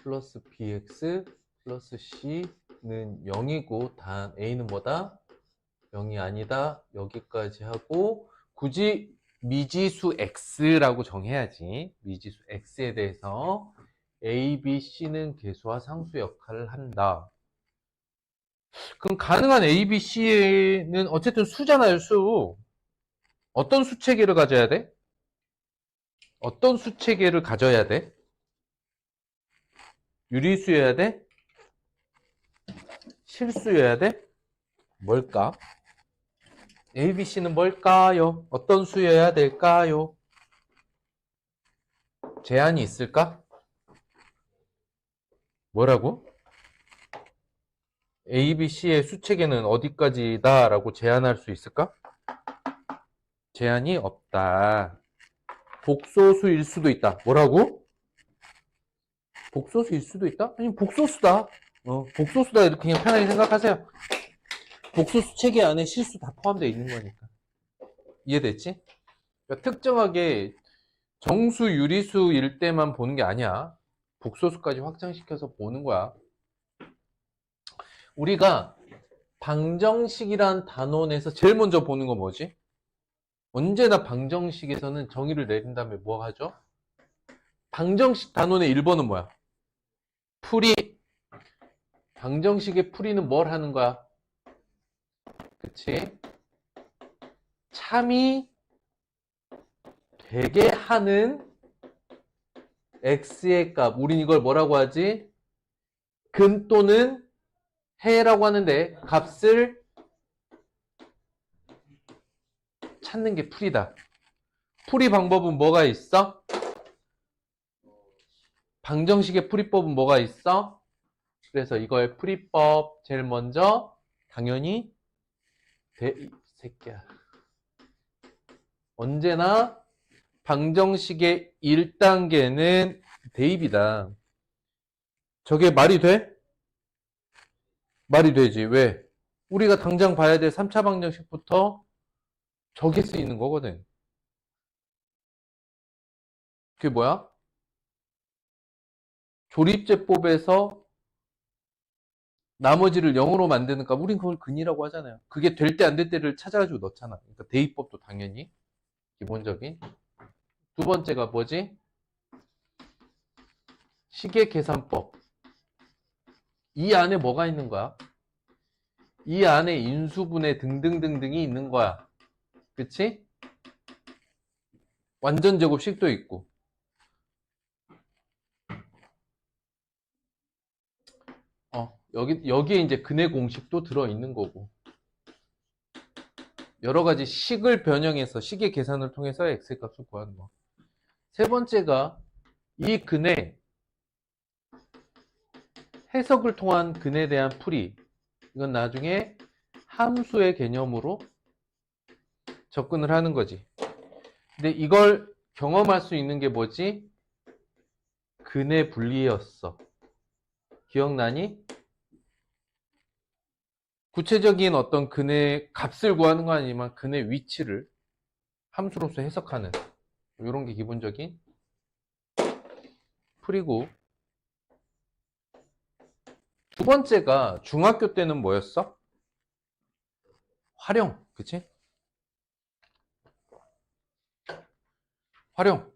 플러스 bx 플러스 c는 0이고 단 a는 뭐다? 0이 아니다. 여기까지 하고 굳이 미지수 x라고 정해야지. 미지수 x에 대해서 a, b, c는 계수와 상수 역할을 한다. 그럼 가능한 a, b, c는 어쨌든 수잖아요, 수. 어떤 수 체계를 가져야 돼? 어떤 수 체계를 가져야 돼? 유리수여야 돼? 실수여야 돼? 뭘까? A, B, C는 뭘까요? 어떤 수여야 될까요? 제한이 있을까? 뭐라고? A, B, C의 수체계는 어디까지다 라고 제한할 수 있을까? 제한이 없다. 복소수일 수도 있다. 뭐라고? 복소수일 수도 있다? 아니 복소수다. 복소수다 이렇게 그냥 편하게 생각하세요. 복소수 체계 안에 실수 다 포함되어 있는 거니까. 이해됐지? 그러니까 특정하게 정수, 유리수일 때만 보는 게 아니야. 복소수까지 확장시켜서 보는 거야. 우리가 방정식이란 단원에서 제일 먼저 보는 건 뭐지? 언제나 방정식에서는 정의를 내린 다음에 뭐 하죠? 방정식 단원의 1번은 뭐야? 풀이. 방정식의 풀이는 뭘 하는 거야? 그치? 참이 되게 하는 x의 값. 우린 이걸 뭐라고 하지? 근 또는 해라고 하는데 값을 찾는 게 풀이다. 풀이 방법은 뭐가 있어? 방정식의 풀이법은 뭐가 있어? 그래서 이걸 풀이법 제일 먼저 당연히 이 새끼야. 언제나 방정식의 1단계는 대입이다. 저게 말이 돼? 말이 되지. 왜? 우리가 당장 봐야 될 3차 방정식부터 저게 쓰이는 거거든. 그게 뭐야? 조립제법에서 나머지를 0으로 만드는 값, 우린 그걸 근이라고 하잖아요. 그게 될 때 안 될 때를 찾아가지고 넣잖아. 그러니까 대입법도 당연히 기본적인. 두 번째가 뭐지? 시계계산법. 이 안에 뭐가 있는 거야? 이 안에 인수분해 등등등등이 있는 거야. 그치? 완전 제곱식도 있고. 여기에 이제 근해 공식도 들어있는 거고. 여러 가지 식을 변형해서 식의 계산을 통해서 x의 값을 구하는 거. 세 번째가 이 근해, 해석을 통한 근해에 대한 풀이. 이건 나중에 함수의 개념으로 접근을 하는 거지. 근데 이걸 경험할 수 있는 게 뭐지? 근해 분리였어. 기억나니? 구체적인 어떤 근해 값을 구하는 건 아니지만 근해 위치를 함수로서 해석하는 이런 게 기본적인 풀이고, 두 번째가 중학교 때는 뭐였어? 활용, 그치? 활용.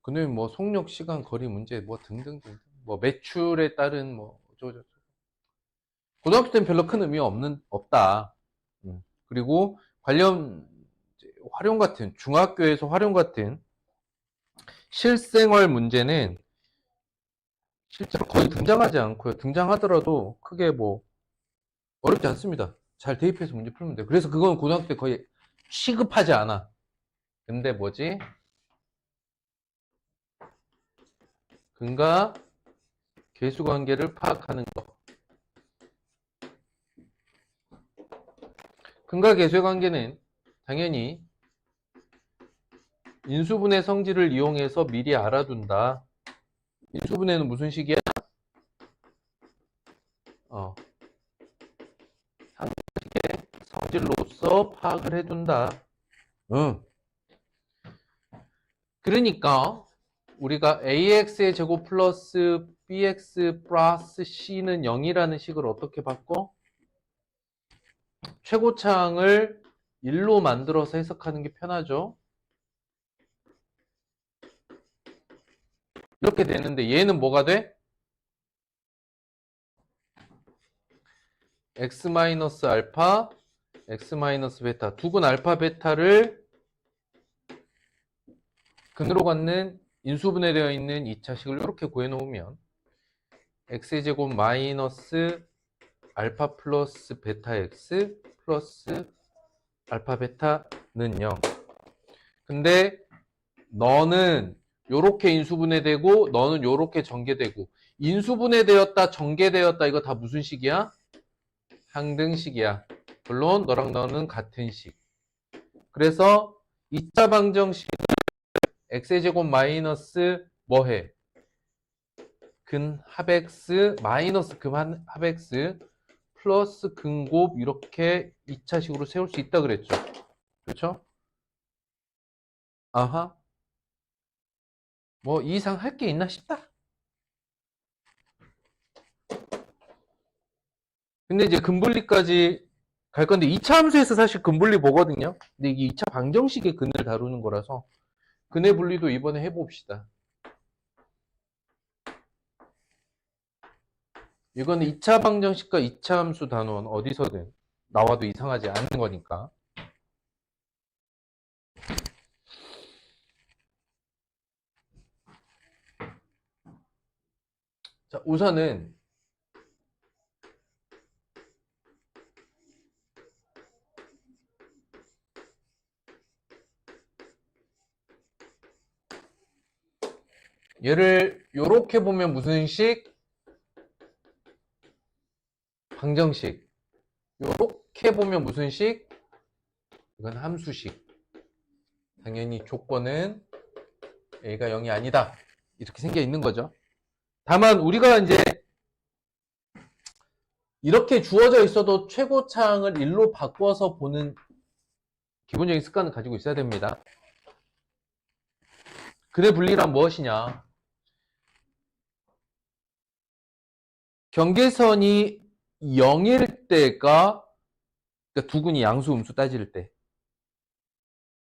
근데 뭐 속력, 시간, 거리 문제 뭐 등등등, 뭐 매출에 따른 뭐 어쩌고저쩌고. 고등학교 때는 별로 큰 의미 없다. 그리고 관련 활용 같은, 중학교에서 활용 같은 실생활 문제는 실제로 거의 등장하지 않고요. 등장하더라도 크게 뭐 어렵지 않습니다. 잘 대입해서 문제 풀면 돼요. 그래서 그건 고등학교 때 거의 취급하지 않아. 근데 뭐지? 근과 계수 관계를 파악하는 거. 근과 계수의 관계는 당연히 인수분해 성질을 이용해서 미리 알아둔다. 인수분해는 무슨 식이야? 상식의 성질로서 파악을 해둔다. 그러니까 우리가 ax의 제곱 플러스 bx 플러스 c는 0이라는 식을 어떻게 바꿔? 최고차항을 1로 만들어서 해석하는 게 편하죠. 이렇게 되는데 얘는 뭐가 돼? x 마이너스 알파, x 마이너스 베타. 두근 알파 베타를 근으로 갖는 인수분해되어 있는 2차식을 이렇게 구해놓으면 x제곱 마이너스 알파 플러스 베타 x 플러스 알파 베타는 0. 근데 너는 요렇게 인수분해되고 너는 요렇게 전개되고 인수분해되었다 전개되었다 이거 다 무슨 식이야? 항등식이야. 물론 너랑 너는 같은 식. 그래서 2차 방정식은 x제곱 마이너스 뭐해? 근 합x 마이너스 근 합x 플러스 근곱 이렇게 2차식으로 세울 수 있다 그랬죠. 그렇죠? 아하. 뭐 이상 할 게 있나 싶다. 근데 이제 근분리까지 갈 건데 2차 함수에서 사실 근분리 보거든요. 근데 이게 2차 방정식의 근을 다루는 거라서 근의 분리도 이번에 해봅시다. 이거는 2차 방정식과 2차 함수 단원 어디서든 나와도 이상하지 않은 거니까. 자, 우선은 얘를 요렇게 보면 무슨 식? 방정식. 요렇게 보면 무슨 식? 이건 함수식. 당연히 조건은 a가 0이 아니다. 이렇게 생겨 있는 거죠. 다만 우리가 이제 이렇게 주어져 있어도 최고차항을 1로 바꿔서 보는 기본적인 습관을 가지고 있어야 됩니다. 근의 분리란 무엇이냐? 경계선이 0일 때가 그러니까 두 근이 양수 음수 따질 때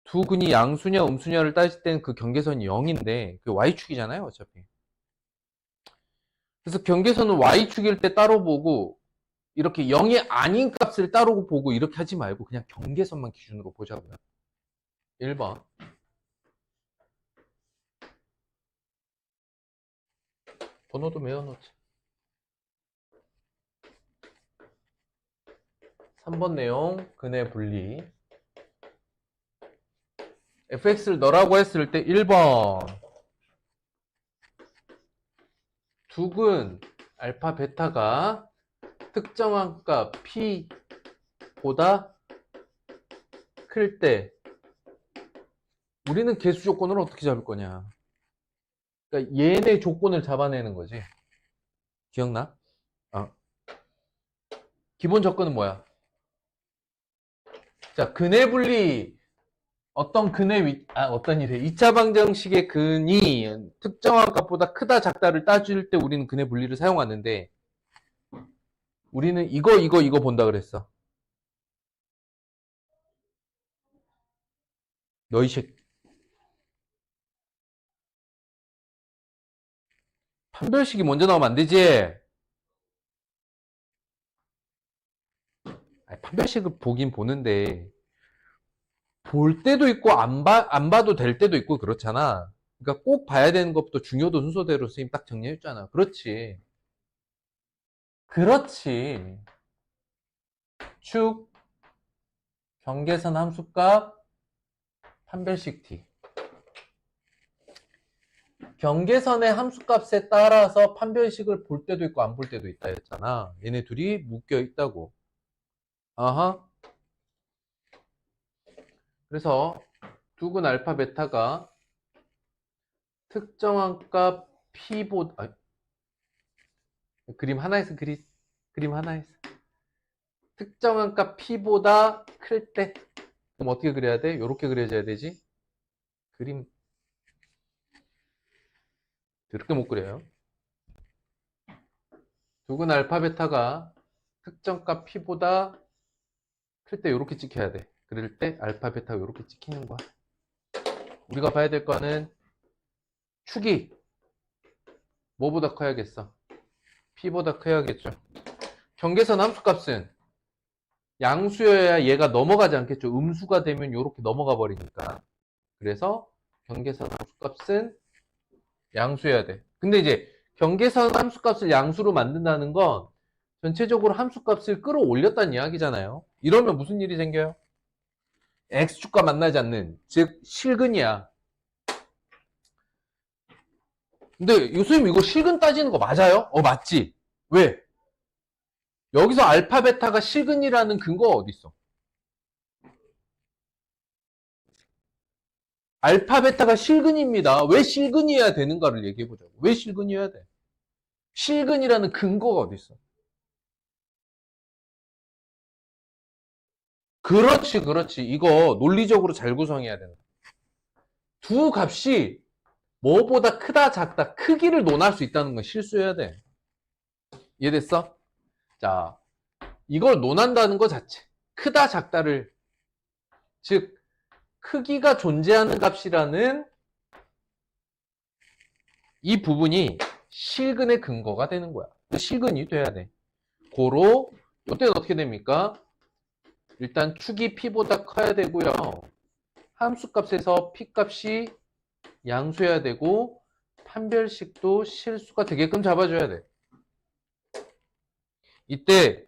두 근이 양수냐 음수냐를 따질 때는 그 경계선이 0인데 그 y축이잖아요 어차피. 그래서 경계선은 y축일 때 따로 보고 이렇게 0이 아닌 값을 따로 보고 이렇게 하지 말고 그냥 경계선만 기준으로 보자고요. 1번 번호도 외워놓자. 3번 내용 근의 분리 fx를 넣으라고 했을 때 1번 두근 알파 베타가 특정한 값 p보다 클 때 우리는 개수 조건을 어떻게 잡을 거냐. 그러니까 얘네 조건을 잡아내는 거지. 기억나? 기본 조건은 뭐야? 자, 근의 분리 어떤 근의 어떤 일에 2차 방정식의 근이 특정한 값보다 크다 작다를 따질 때 우리는 근의 분리를 사용하는데 우리는 이거 본다 그랬어. 너희 식 판별식이 먼저 나오면 안 되지. 아니, 판별식을 보긴 보는데 볼 때도 있고 안 봐도 될 때도 있고 그렇잖아. 그러니까 꼭 봐야 되는 것부터 중요도 순서대로 선생님 딱 정리해줬잖아. 그렇지. 그렇지. 축, 경계선 함수값, 판별식 t. 경계선의 함수값에 따라서 판별식을 볼 때도 있고 안 볼 때도 있다 했잖아. 얘네 둘이 묶여 있다고. 아하. 그래서 두근 알파 베타가 특정한 값 p보다 그림 하나에서 그림 하나에서 특정한 값 p보다 클 때 그럼 어떻게 그려야 돼? 이렇게 그려져야 되지. 그림 이렇게 못 그려요. 두근 알파 베타가 특정값 P보다 클 때 이렇게 찍혀야 돼. 그럴 때 알파 베타가 이렇게 찍히는 거야. 우리가 봐야 될 거는 축이 뭐보다 커야겠어? P보다 커야겠죠. 경계선 함수값은 양수여야 얘가 넘어가지 않겠죠. 음수가 되면 이렇게 넘어가 버리니까. 그래서 경계선 함수값은 양수여야 돼. 근데 이제 경계선 함수값을 양수로 만든다는 건 전체적으로 함수값을 끌어올렸다는 이야기잖아요. 이러면 무슨 일이 생겨요? x축과 만나지 않는, 즉 실근이야. 근데 교수님 이거 실근 따지는 거 맞아요? 맞지. 왜? 여기서 알파 베타가 실근이라는 근거가 어디 있어? 알파 베타가 실근입니다. 왜 실근이어야 되는가를 얘기해 보자고. 왜 실근이어야 돼? 실근이라는 근거가 어디 있어? 그렇지, 그렇지. 이거 논리적으로 잘 구성해야 된다. 두 값이 뭐보다 크다, 작다, 크기를 논할 수 있다는 건 실수해야 돼. 이해됐어? 자, 이걸 논한다는 것 자체. 크다, 작다를. 즉, 크기가 존재하는 값이라는 이 부분이 실근의 근거가 되는 거야. 실근이 돼야 돼. 고로, 이때는 어떻게 됩니까? 일단 축이 P보다 커야 되고요. 함수값에서 P값이 양수해야 되고 판별식도 실수가 되게끔 잡아줘야 돼. 이때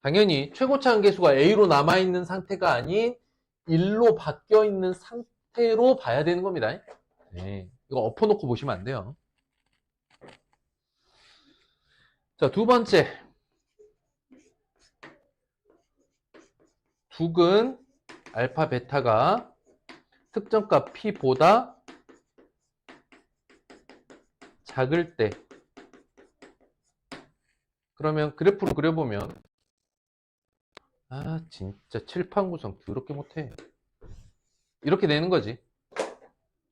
당연히 최고차 한계수가 A로 남아있는 상태가 아닌 1로 바뀌어있는 상태로 봐야 되는 겁니다. 네, 이거 엎어놓고 보시면 안 돼요. 자, 두 번째. 두근 알파 베타가 특정값 P보다 작을 때, 그러면 그래프로 그려보면 진짜 칠판 구성 더럽게 못해. 이렇게 되는 거지.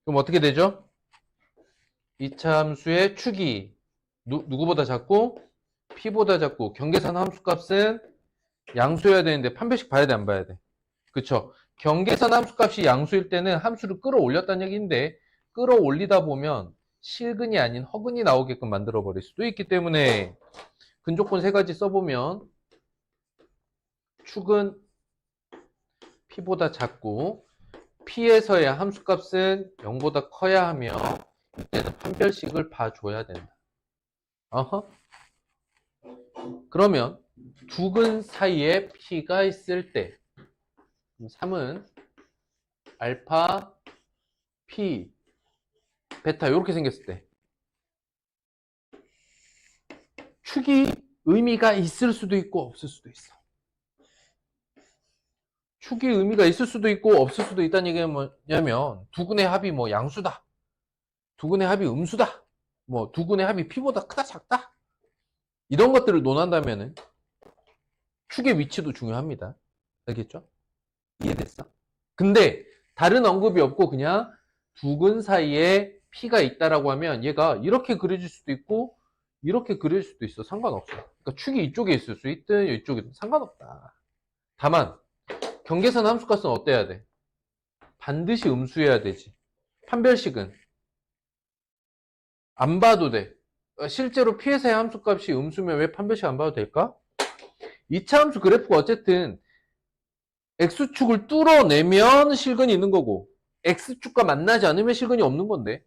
그럼 어떻게 되죠? 2차 함수의 축이 누구보다 작고 P보다 작고 경계선 함수값은 양수여야 되는데 판별식 봐야 돼, 안 봐야 돼? 그쵸? 경계선 함수값이 양수일 때는 함수를 끌어올렸다는 얘기인데 끌어올리다 보면 실근이 아닌 허근이 나오게끔 만들어 버릴 수도 있기 때문에 근조건 세 가지 써보면 축은 P보다 작고 P에서의 함수값은 0보다 커야 하며 이때는 판별식을 봐줘야 된다. 어허. 그러면 두근 사이에 P가 있을 때 3은 알파, P, 베타 이렇게 생겼을 때 축이 의미가 있을 수도 있고 없을 수도 있어. 축이 의미가 있을 수도 있고 없을 수도 있다는 얘기가 뭐냐면 두근의 합이 뭐 양수다, 두근의 합이 음수다, 뭐 두근의 합이 P보다 크다 작다 이런 것들을 논한다면은 축의 위치도 중요합니다. 알겠죠? 이해됐어? 근데 다른 언급이 없고 그냥 두근 사이에 P가 있다라고 하면 얘가 이렇게 그려질 수도 있고 이렇게 그릴 수도 있어. 상관없어. 그러니까 축이 이쪽에 있을 수 있든 이쪽이든 상관없다. 다만 경계선 함수값은 어때야 돼? 반드시 음수해야 되지. 판별식은 안 봐도 돼. 실제로 P에서의 함수값이 음수면 왜 판별식 안 봐도 될까? 2차 함수 그래프가 어쨌든 X축을 뚫어내면 실근이 있는 거고 X축과 만나지 않으면 실근이 없는 건데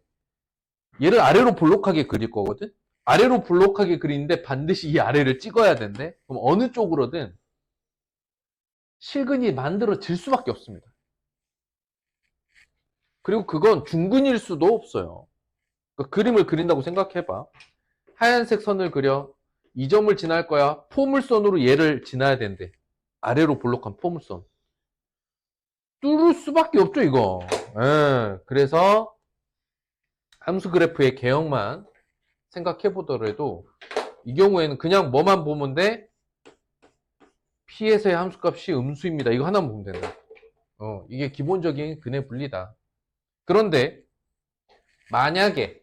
얘를 아래로 볼록하게 그릴 거거든? 아래로 볼록하게 그리는데 반드시 이 아래를 찍어야 된대? 그럼 어느 쪽으로든 실근이 만들어질 수밖에 없습니다. 그리고 그건 중근일 수도 없어요. 그러니까 그림을 그린다고 생각해봐. 하얀색 선을 그려. 이 점을 지날 거야. 포물선으로 얘를 지나야 된대. 아래로 볼록한 포물선. 뚫을 수밖에 없죠, 이거. 예, 그래서 함수 그래프의 개형만 생각해 보더라도 이 경우에는 그냥 뭐만 보면 돼? P에서의 함수값이 음수입니다. 이거 하나만 보면 된다. 이게 기본적인 근의 분리다. 그런데 만약에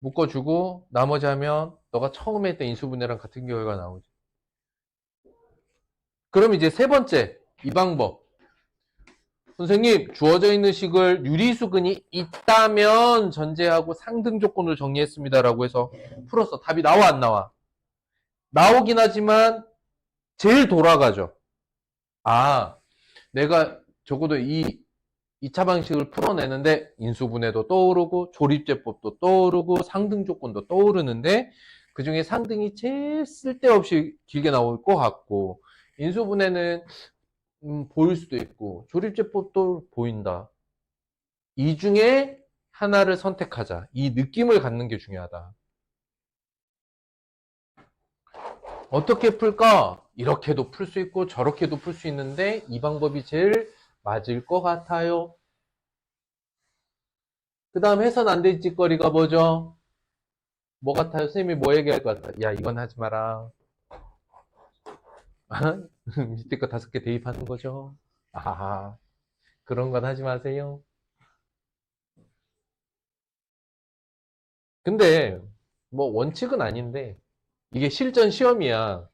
묶어주고 나머지 하면 너가 처음에 했던 인수분해랑 같은 결과가 나오지. 그럼 이제 세 번째 이 방법. 선생님, 주어져 있는 식을 유리수근이 있다면 전제하고 상등 조건을 정리했습니다라고 해서 풀었어. 답이 나와 안 나와? 나오긴 하지만 제일 돌아가죠. 아, 내가 적어도 이 2차 방식을 풀어내는데 인수분해도 떠오르고 조립제법도 떠오르고 상등 조건도 떠오르는데 그중에 상등이 제일 쓸데없이 길게 나올 것 같고 인수분해는 보일 수도 있고 조립제법도 보인다. 이 중에 하나를 선택하자. 이 느낌을 갖는 게 중요하다. 어떻게 풀까? 이렇게도 풀 수 있고 저렇게도 풀 수 있는데 이 방법이 제일 맞을 것 같아요. 그 다음 해선 안 될 짓거리가 뭐죠? 뭐 같아요? 선생님이 뭐 얘기할 것 같아요? 야, 이건 하지 마라. 밑에 거 5개 대입하는 거죠. 아, 그런 건 하지 마세요. 근데 뭐 원칙은 아닌데 이게 실전 시험이야.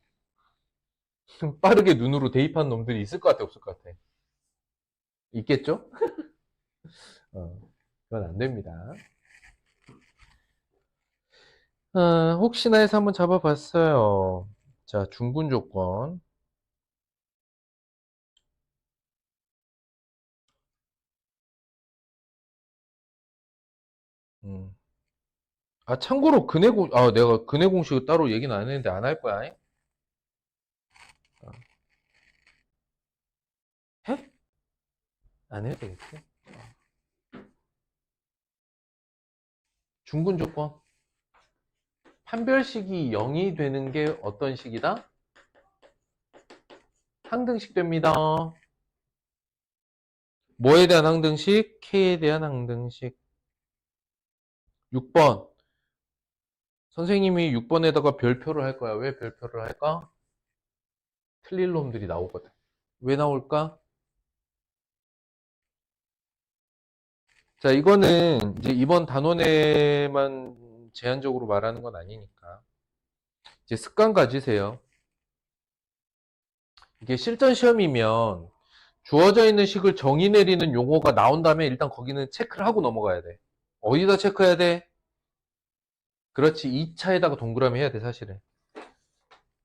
빠르게 눈으로 대입한 놈들이 있을 것 같아, 없을 것 같아? 있겠죠? 그건 안 됩니다. 혹시나 해서 한번 잡아봤어요. 자, 중분 조건. 음. 참고로 내가 근해 공식을 따로 얘기는 안 했는데 안 할 거야. 해? 안 해도 되겠지? 중분 조건. 판별식이 0이 되는 게 어떤 식이다? 항등식 됩니다. 뭐에 대한 항등식? K에 대한 항등식. 6번. 선생님이 6번에다가 별표를 할 거야. 왜 별표를 할까? 틀릴 놈들이 나오거든. 왜 나올까? 자, 이거는 이제 이번 단원에만 제한적으로 말하는 건 아니니까. 이제 습관 가지세요. 이게 실전 시험이면 주어져 있는 식을 정의 내리는 용어가 나온 다음에 일단 거기는 체크를 하고 넘어가야 돼. 어디다 체크해야 돼? 그렇지. 2차에다가 동그라미 해야 돼, 사실은.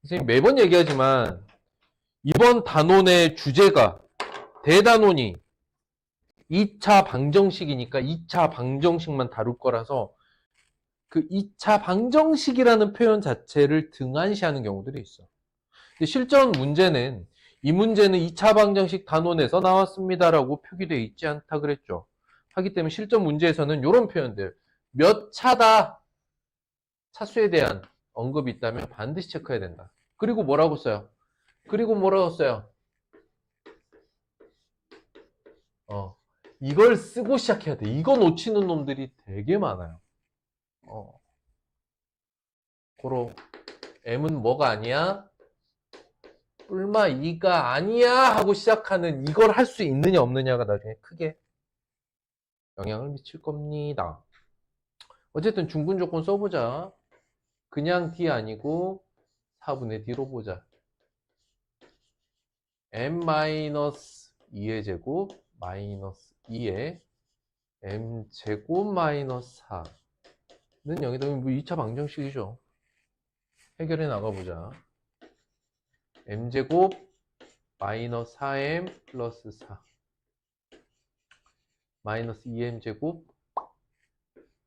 선생님 매번 얘기하지만 이번 단원의 주제가 대단원이 2차 방정식이니까 2차 방정식만 다룰 거라서 그 2차 방정식이라는 표현 자체를 등한시하는 경우들이 있어. 근데 실전 문제는 이 문제는 2차 방정식 단원에서 나왔습니다라고 표기되어 있지 않다 그랬죠. 하기 때문에 실전 문제에서는 이런 표현들 몇 차다 차수에 대한 언급이 있다면 반드시 체크해야 된다. 그리고 뭐라고 써요? 그리고 뭐라고 써요? 이걸 쓰고 시작해야 돼. 이거 놓치는 놈들이 되게 많아요. 고로 M은 뭐가 아니야? 뿔마 2가 아니야 하고 시작하는 이걸 할 수 있느냐 없느냐가 나중에 크게 영향을 미칠 겁니다. 어쨌든 중분 조건 써보자. 그냥 D 아니고 4분의 D로 보자. M-2의 제곱 마이너스 2의 M제곱 마이너스 4는 여기다 뭐 2차 방정식이죠. 해결해 나가보자. M제곱 마이너스 4M 플러스 4 마이너스 2M제곱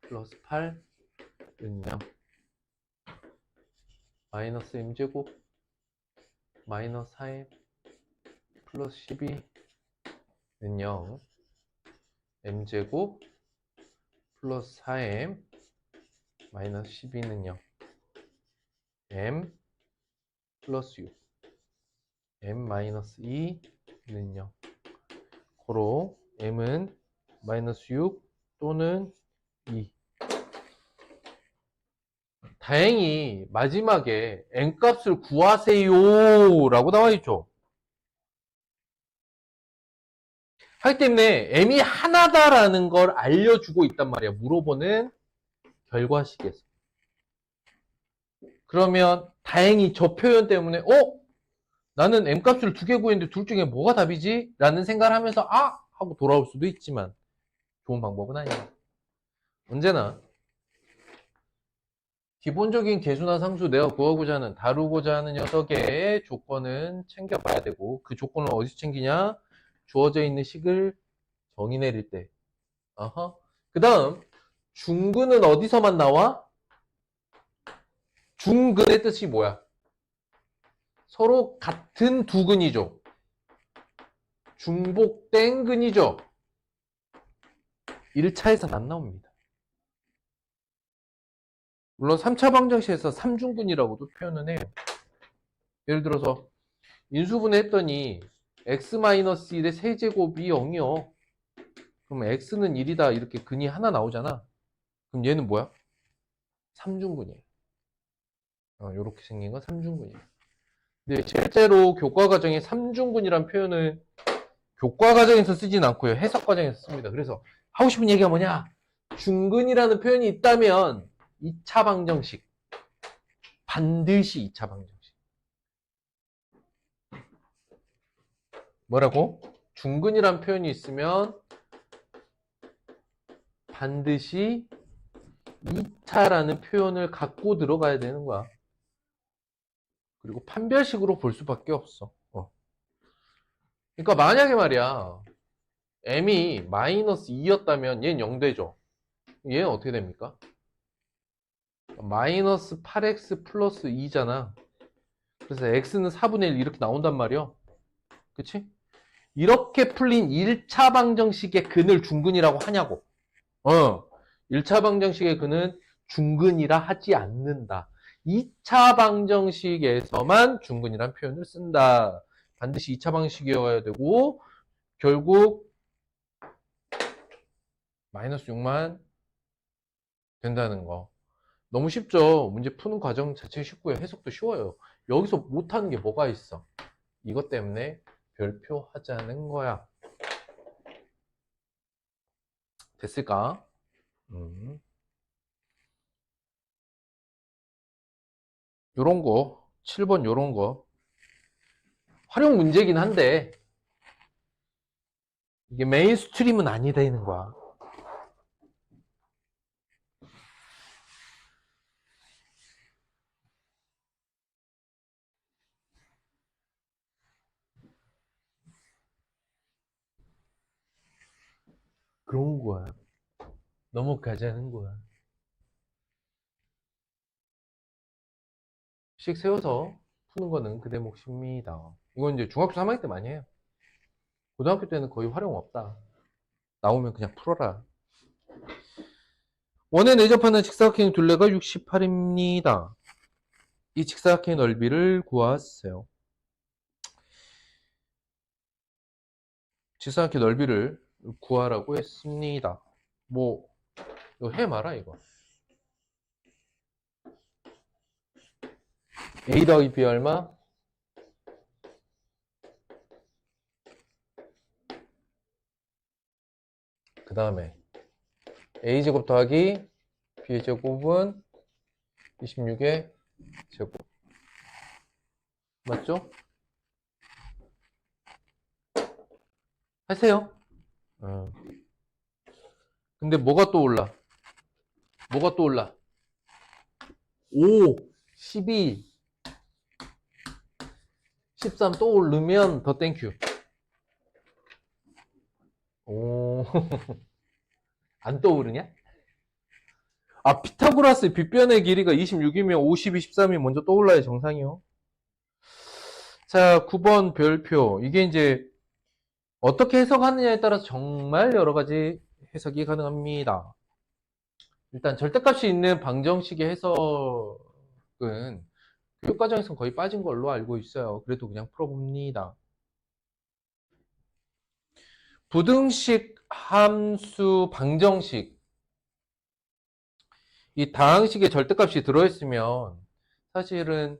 플러스 8은 0 마이너스 M제곱 마이너스 4M 플러스 12는 0 M제곱 플러스 4M 마이너스 12는 0 M 플러스 6 M 마이너스 2는 0 고로 M은 마이너스 6 또는 2 다행히 마지막에 N값을 구하세요 라고 나와있죠. 하기 때문에 M이 하나다라는 걸 알려주고 있단 말이야. 물어보는 결과식에서. 그러면 다행히 저 표현 때문에 나는 m값을 2개 구했는데 둘 중에 뭐가 답이지? 라는 생각을 하면서 하고 돌아올 수도 있지만 좋은 방법은 아니야. 언제나 기본적인 계수나 상수 내가 구하고자 하는, 다루고자 하는 녀석의 조건은 챙겨봐야 되고, 그 조건을 어디서 챙기냐? 주어져 있는 식을 정의 내릴 때. 그 다음 중근은 어디서만 나와? 중근의 뜻이 뭐야? 서로 같은 두 근이죠. 중복된 근이죠. 1차에서는 안 나옵니다. 물론 3차 방정식에서 3중근이라고도 표현은 해요. 예를 들어서 인수분해 했더니 x-1의 세제곱이 0이요. 그럼 x는 1이다 이렇게 근이 하나 나오잖아. 그럼 얘는 뭐야? 3중근이에요. 이렇게 생긴 건 3중근이에요. 근데 실제로 교과과정에 3중근이란 표현을 교과과정에서 쓰진 않고요. 해석과정에서 씁니다. 그래서 하고 싶은 얘기가 뭐냐? 중근이라는 표현이 있다면 2차 방정식. 반드시 2차 방정식. 뭐라고? 중근이라는 표현이 있으면 반드시 2차라는 표현을 갖고 들어가야 되는 거야. 그리고 판별식으로 볼 수밖에 없어. 그러니까 만약에 말이야 m이 마이너스 2였다면 얘는 0 되죠. 얘는 어떻게 됩니까? 마이너스 8x 플러스 2잖아. 그래서 x는 4분의 1 이렇게 나온단 말이야. 그치? 이렇게 풀린 1차 방정식의 근을 중근이라고 하냐고. 1차 방정식의 근은 중근이라 하지 않는다. 2차 방정식에서만 중근이란 표현을 쓴다. 반드시 2차 방식이어야 되고 결국 마이너스 6만 된다는 거. 너무 쉽죠? 문제 푸는 과정 자체가 쉽고요. 해석도 쉬워요. 여기서 못하는 게 뭐가 있어? 이것 때문에 별표 하자는 거야. 됐을까? 요런 거, 7번 요런 거. 활용 문제긴 한데, 이게 메인스트림은 아니다는 거야. 그런 거야. 넘어가자는 거야. 씩 세워서 푸는 거는 그대 몫입니다. 이건 이제 중학교 3학년 때 많이 해요. 고등학교 때는 거의 활용 없다. 나오면 그냥 풀어라. 원의 내접하는 직사각형 둘레가 68입니다. 이 직사각형의 넓이를 구하세요. 직사각형 넓이를 구하라고 했습니다. 뭐 이거 해 마라 이거. a 더하기 b 얼마? 그 다음에 a제곱 더하기 b의 제곱은 26의 제곱. 맞죠? 하세요. 근데 뭐가 떠올라? 뭐가 떠올라? 5, 12, 13 떠오르면 더 땡큐. 오, 안 떠오르냐? 피타고라스 빗변의 길이가 26이면 50, 23이 먼저 떠올라야 정상이요. 자, 9번 별표. 이게 이제 어떻게 해석하느냐에 따라서 정말 여러 가지 해석이 가능합니다. 일단 절대값이 있는 방정식의 해석은 교육과정에서는 거의 빠진 걸로 알고 있어요. 그래도 그냥 풀어봅니다. 부등식, 함수, 방정식. 이 다항식에 절대값이 들어있으면 사실은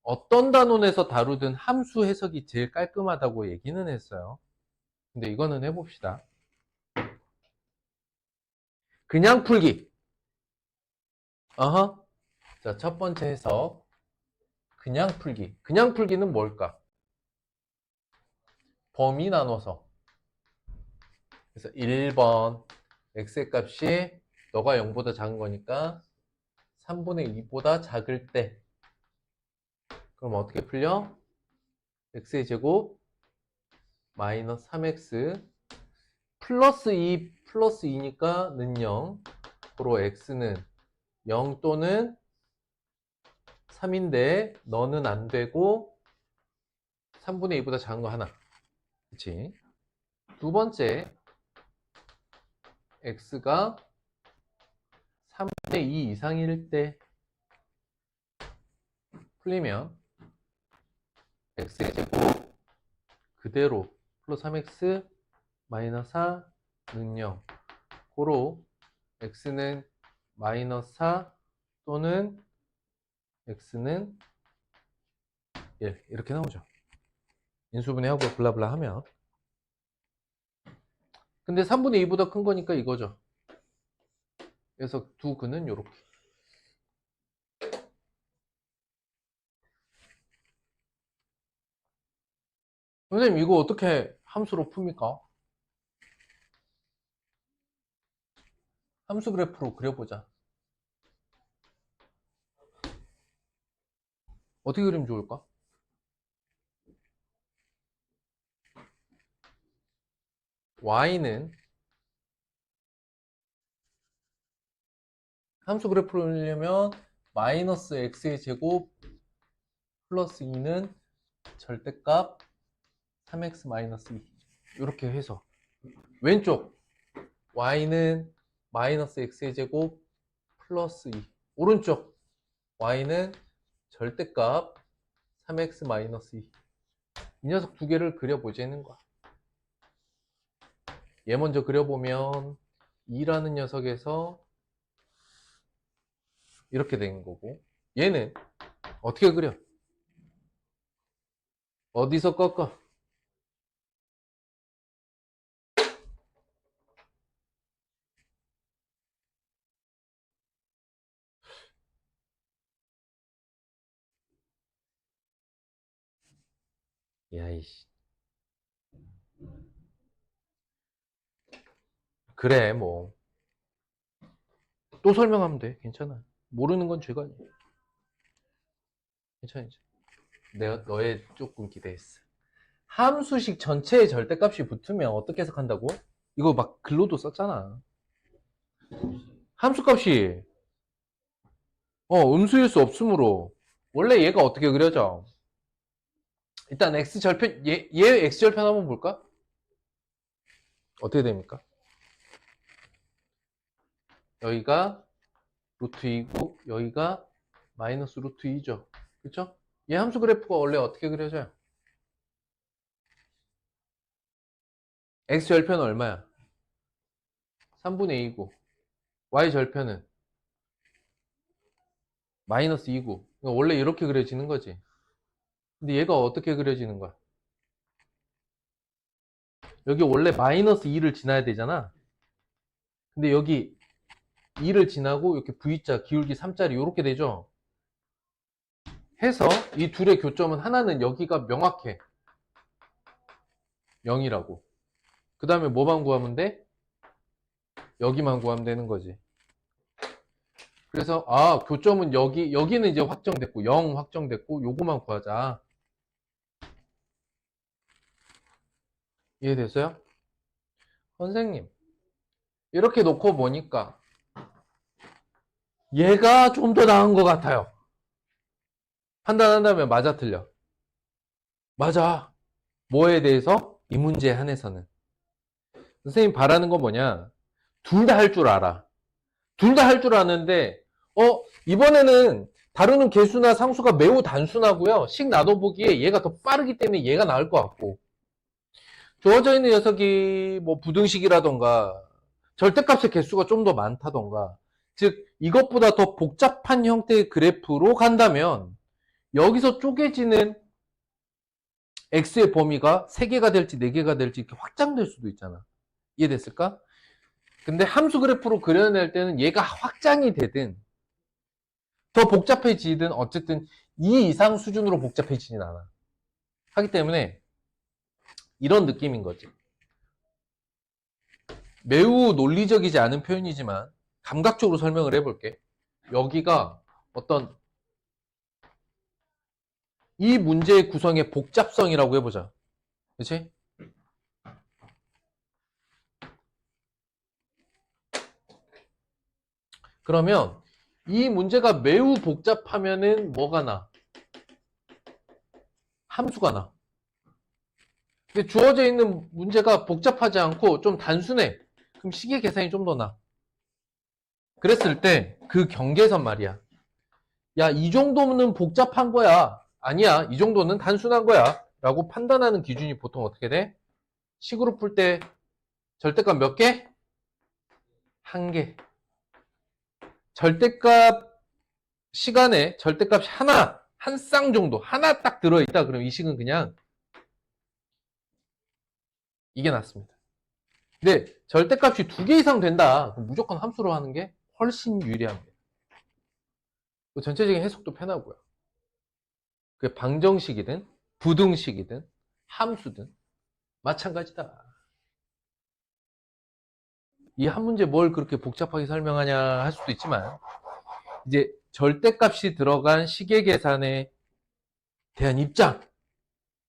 어떤 단원에서 다루든 함수 해석이 제일 깔끔하다고 얘기는 했어요. 근데 이거는 해봅시다. 그냥 풀기. 어허. 자, 첫 번째 해석. 그냥 풀기. 그냥 풀기는 뭘까? 범위 나눠서. 그래서 1번 x의 값이 너가 0보다 작은 거니까 3분의 2보다 작을 때 그럼 어떻게 풀려? x의 제곱 마이너스 3x 플러스 2 플러스 2니까 는 0 고로 x는 0 또는 3인데 너는 안 되고 3분의 2보다 작은 거 하나. 그치? 두 번째 x가 3분의 2 이상일 때 풀리면 x의 제곱 그대로 플러스 3x 마이너스 4는 0 고로 x는 마이너스 4 또는 x는 1 이렇게 나오죠. 인수분해하고 블라블라 하면 근데 3분의 2보다 큰 거니까 이거죠. 그래서 두 근은 요렇게. 선생님 이거 어떻게 함수로 풉니까? 함수 그래프로 그려보자. 어떻게 그리면 좋을까? y는 함수 그래프로 그리려면 마이너스 x의 제곱 플러스 2는 절대값 3x 마이너스 2 이렇게 해서 왼쪽 y는 마이너스 x의 제곱 플러스 2 오른쪽 y는 절대값 3x 마이너스 2 이 녀석 두 개를 그려보자는 거야. 얘 먼저 그려보면 2라는 녀석에서 이렇게 된 거고 얘는 어떻게 그려? 어디서 꺾어? 야이씨 그래 뭐 또 설명하면 돼 괜찮아 모르는 건 죄가 아니야 괜찮아 내가 너의 조금 기대했어 함수식 전체의 절대값이 붙으면 어떻게 해석한다고? 이거 막 글로도 썼잖아 함수값이 음수일 수 없으므로 원래 얘가 어떻게 그려져? 일단 x절편 얘 x절편 한번 볼까? 어떻게 됩니까? 여기가 루트 2고 여기가 마이너스 루트 2죠 그쵸? 얘 함수 그래프가 원래 어떻게 그려져요? x절편은 얼마야? 3분의 2고 y절편은 마이너스 2고 원래 이렇게 그려지는 거지 근데 얘가 어떻게 그려지는 거야? 여기 원래 마이너스 2를 지나야 되잖아 근데 여기 2를 지나고 이렇게 V자 기울기 3짜리 이렇게 되죠 해서 이 둘의 교점은 하나는 여기가 명확해 0이라고 그 다음에 뭐만 구하면 돼? 여기만 구하면 되는 거지 그래서 교점은 여기는 이제 확정됐고 0 확정됐고 요거만 구하자 이해됐어요? 선생님 이렇게 놓고 보니까 얘가 좀 더 나은 것 같아요 판단한다면 맞아 틀려? 맞아 뭐에 대해서? 이 문제에 한해서는 선생님 바라는 건 뭐냐 둘 다 할 줄 알아 둘 다 할 줄 아는데 이번에는 다루는 개수나 상수가 매우 단순하고요 식 나눠보기에 얘가 더 빠르기 때문에 얘가 나을 것 같고 주어져 있는 녀석이 뭐 부등식이라던가 절대값의 개수가 좀 더 많다던가 즉 이것보다 더 복잡한 형태의 그래프로 간다면 여기서 쪼개지는 x의 범위가 3개가 될지 4개가 될지 이렇게 확장될 수도 있잖아 이해됐을까? 근데 함수 그래프로 그려낼 때는 얘가 확장이 되든 더 복잡해지든 어쨌든 이 이상 수준으로 복잡해지진 않아. 하기 때문에 이런 느낌인 거지. 매우 논리적이지 않은 표현이지만 감각적으로 설명을 해볼게. 여기가 어떤 이 문제의 구성의 복잡성이라고 해보자. 그치? 그러면 이 문제가 매우 복잡하면은 뭐가 나? 함수가 나. 근데 주어져 있는 문제가 복잡하지 않고 좀 단순해. 그럼 시계 계산이 좀 더 나. 그랬을 때 그 경계선 말이야. 야, 이 정도는 복잡한 거야. 아니야, 이 정도는 단순한 거야. 라고 판단하는 기준이 보통 어떻게 돼? 식으로 풀 때 절대값 몇 개? 한 개. 절대값 시간에 절대값이 하나, 한 쌍 정도, 하나 딱 들어있다. 그럼 이 식은 그냥 이게 낫습니다. 근데 절대값이 두 개 이상 된다. 그럼 무조건 함수로 하는 게 훨씬 유리합니다. 전체적인 해석도 편하고요. 그게 방정식이든 부등식이든 함수든 마찬가지다. 이 한 문제 뭘 그렇게 복잡하게 설명하냐 할 수도 있지만 이제 절대값이 들어간 식의 계산에 대한 입장,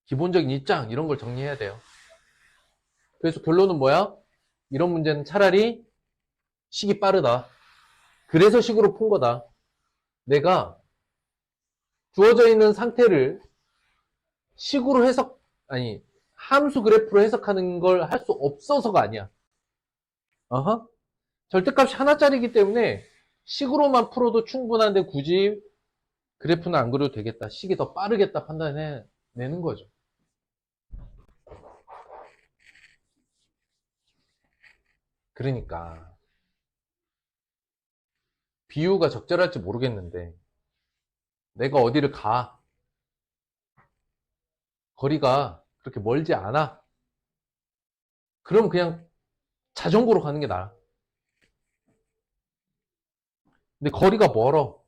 기본적인 입장 이런 걸 정리해야 돼요. 그래서 결론은 뭐야? 이런 문제는 차라리 식이 빠르다. 그래서 식으로 푼 거다. 내가 주어져 있는 상태를 식으로 아니, 함수 그래프로 해석하는 걸 할 수 없어서가 아니야. 어허. 절대값이 하나짜리이기 때문에 식으로만 풀어도 충분한데 굳이 그래프는 안 그려도 되겠다. 식이 더 빠르겠다 판단해내는 거죠. 그러니까 비유가 적절할지 모르겠는데 내가 어디를 가. 거리가 그렇게 멀지 않아. 그럼 그냥 자전거로 가는 게 나아. 근데 거리가 멀어.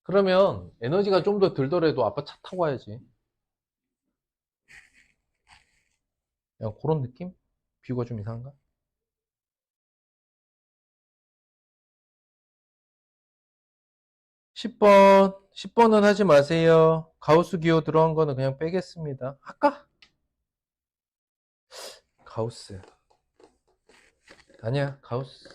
그러면 에너지가 좀 더 들더라도 아빠 차 타고 와야지. 그냥 그런 느낌? 비유가 좀 이상한가? 10번은 하지 마세요. 가우스 기호 들어간 거는 그냥 빼겠습니다. 할까? 가우스. 아니야, 가우스.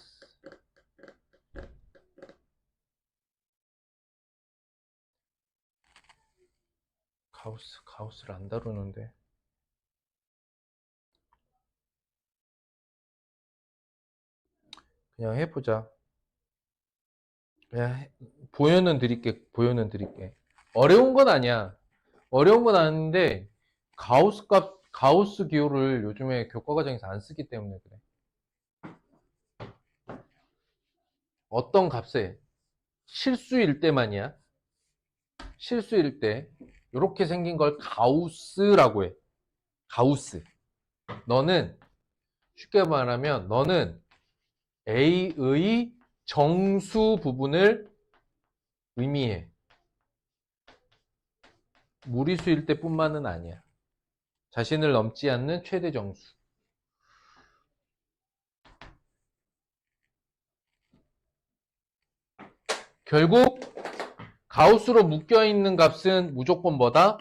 가우스를 안 다루는데. 그냥 해보자. 그냥 보여는 드릴게. 어려운 건 아니야. 어려운 건 아닌데, 가우스 기호를 요즘에 교과과정에서 안 쓰기 때문에 그래. 어떤 값에 실수일 때만이야. 실수일 때 이렇게 생긴 걸 가우스라고 해. 가우스. 너는 쉽게 말하면 너는 A의 정수 부분을 의미해. 무리수일 때뿐만은 아니야. 자신을 넘지 않는 최대 정수. 결국 가우스로 묶여있는 값은 무조건 뭐다?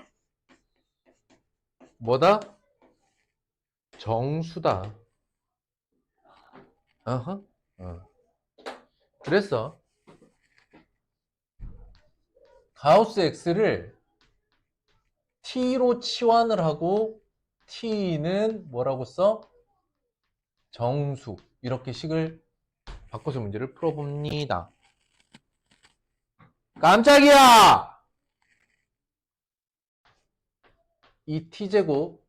뭐다? 정수다. 어허. 그래서 가우스 X를 T로 치환을 하고 T는 뭐라고 써? 정수. 이렇게 식을 바꿔서 문제를 풀어봅니다. 깜짝이야! 이 T제곱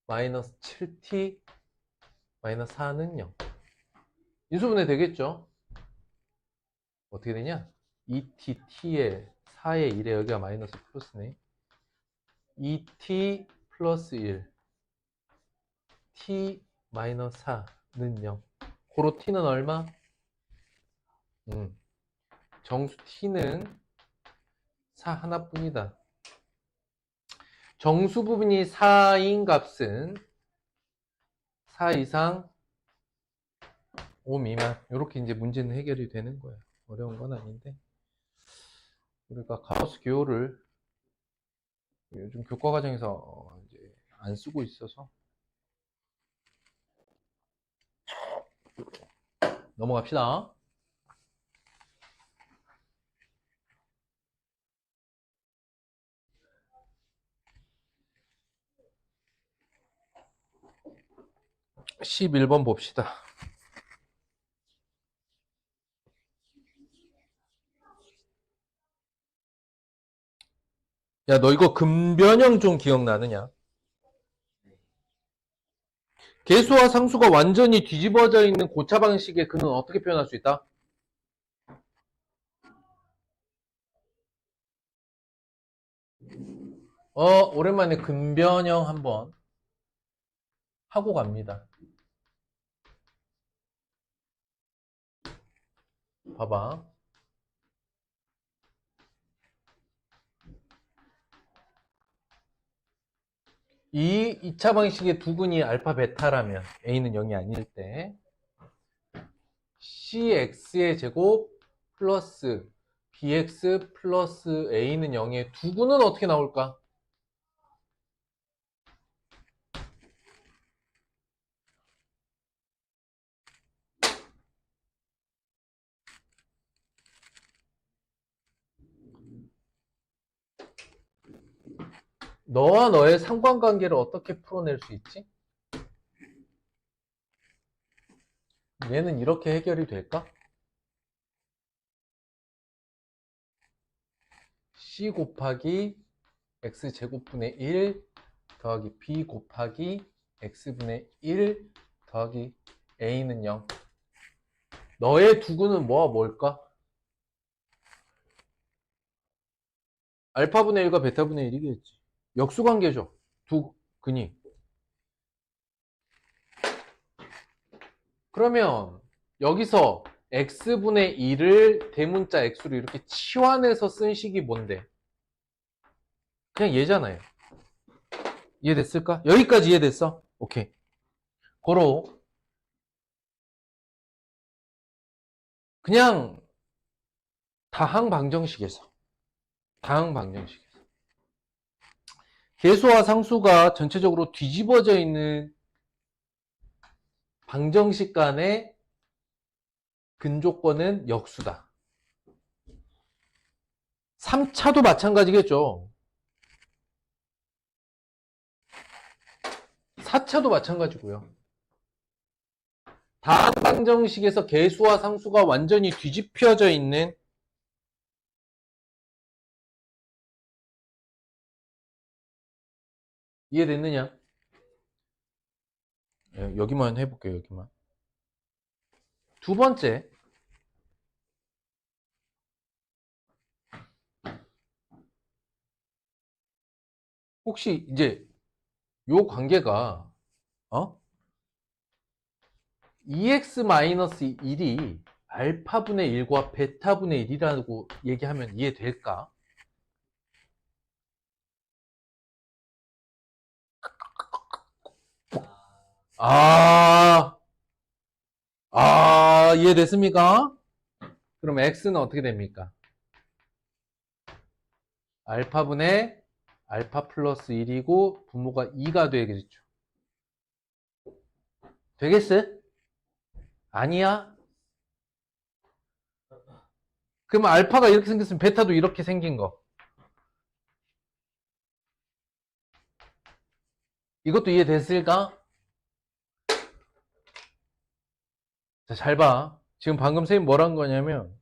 마이너스 7T 마이너스 4는 0. 인수분해 되겠죠? 어떻게 되냐? 2T, T에 4에 1에 여기가 마이너스 플러스네. 2T 플러스 1 T 마이너스 4는 0. 고로 T는 얼마? 정수 t는 4 하나뿐이다. 정수 부분이 4인 값은 4 이상 5 미만. 이렇게 이제 문제는 해결이 되는 거예요. 어려운 건 아닌데. 우리가 가우스 기호를 요즘 교과 과정에서 이제 안 쓰고 있어서 넘어갑시다. (11번) 봅시다. 야, 너 이거 근변형 좀 기억나느냐? 계수와 상수가 완전히 뒤집어져 있는 고차 방식의 근은 어떻게 표현할 수 있다? 오랜만에 근변형 한번 하고 갑니다. 봐봐. 이 2차 방식의 두 근이 알파 베타라면 a는 0이 아닐 때 cx의 제곱 플러스 bx 플러스 a는 0의 두 근은 어떻게 나올까? 너와 너의 상관관계를 어떻게 풀어낼 수 있지? 얘는 이렇게 해결이 될까? c 곱하기 x제곱분의 1 더하기 b 곱하기 x분의 1 더하기 a는 0. 너의 두 근은 뭐와 뭘까? 알파분의 1과 베타분의 1이겠지. 역수관계죠. 두 근이. 그러면 여기서 x분의 1을 대문자 x로 이렇게 치환해서 쓴 식이 뭔데? 그냥 얘잖아요. 이해됐을까? 여기까지 이해됐어? 오케이. 고로 그냥 다항 방정식에서 계수와 상수가 전체적으로 뒤집어져 있는 방정식 간의 근조건은 역수다. 3차도 마찬가지겠죠. 4차도 마찬가지고요. 다항 방정식에서 계수와 상수가 완전히 뒤집혀져 있는 이해됐느냐? 여기만 해볼게요. 여기만. 두 번째, 혹시 이제 요 관계가 2x-1이 알파분의 1과 베타분의 1이라고 얘기하면 이해될까? 아, 이해됐습니까? 그럼 x는 어떻게 됩니까? 알파분의 알파 플러스 1이고 분모가 2가 되겠죠. 되겠어? 아니야? 그럼 알파가 이렇게 생겼으면 베타도 이렇게 생긴 거. 이것도 이해됐을까? 자, 잘 봐. 지금 방금 선생님 뭐란 거냐면